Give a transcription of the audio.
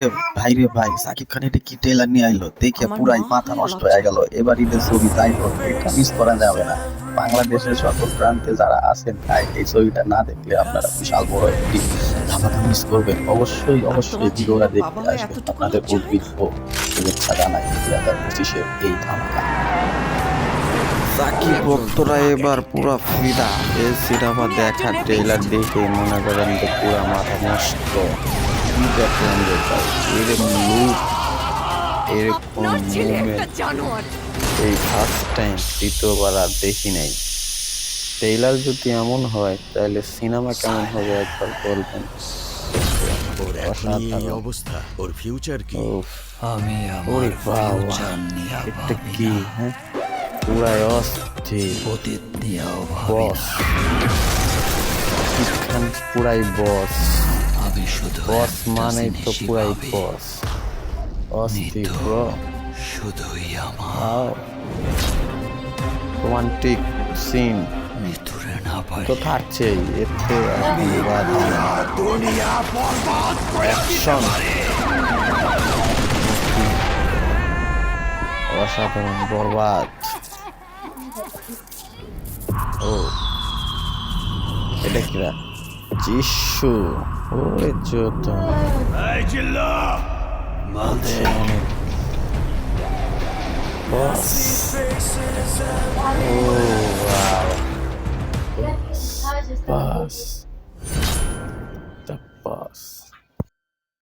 ভাই রে ভাই, সাকিব খান এটা কি ট্রেলার নিয়ে আইলো, দেখে আমার পুরাই মা মাথা হয়ে নষ্ট হয়ে লজ্জা গেল। এবার ঈদের ছবি যাই হোক, এটা মিস করা যাবে না। বাংলাদেশের সকল প্রান্তে যারা আছেন ভাই, এই ছবিটা না দেখলে আপনারা বিশাল বড় একটি ধামাকা মিস করবেন। অবশ্যই আর অবশ্যই তোমার ভিডিওটা ছেলের দেখতে বাবা হয়ে আসবেন। এতটুকু আপনাদের লজ্জা হয় না? উদ্ভিদ ও শুভেচ্ছা জানাই 2025-এর এই ধামাকা। সাকিব ভক্তরা এবার পুরা ফিদা। এই সিনেমা দেখা ট্রেলার দেখে মনে করেন যে পুরা মাথা নষ্ট। কি দেখলাম রে ভাই, এরকম লুক, এরকম আপনার ছেলে একটা মুভমেন্ট জানোয়ার। এই ফার্স্ট টাইম, দ্বিতীয়বার আর দেখি নাই। ট্রেলার যদি এমন হয় তাহলে সিনেমা কেমন হবে একবার বলবেন। ওর এখনই এই অসাধারণ। অবস্থা, ওর ফিউচার কি? উফ, আমি ওরে আমার বাবা, ফিউচার নিয়ে এটা ভাবি কি? না, হ্যাঁ, পুরাই অস্থির। অতীত নিয়েও ভাবি বস, না। শাকিব খান পুরাই বস। আমি শুধু বস একটা মানেই তো জিনিসই পুরাই ভাবি, বস। অস্থির মৃত্যু ব্রো। শুধুই আমার। ওয়াও, রোমান্টিক সিন মৃত্যুরে না তো পারলে থাকছেই, এতে আর কোনো বাধা নেই। অ্যাকশন অসাধারণ, বরবাদ। ও, এটা কিরা? যিশু। ওরে চোদন, মাঝে অনেক বস। ও ওয়াও, বস।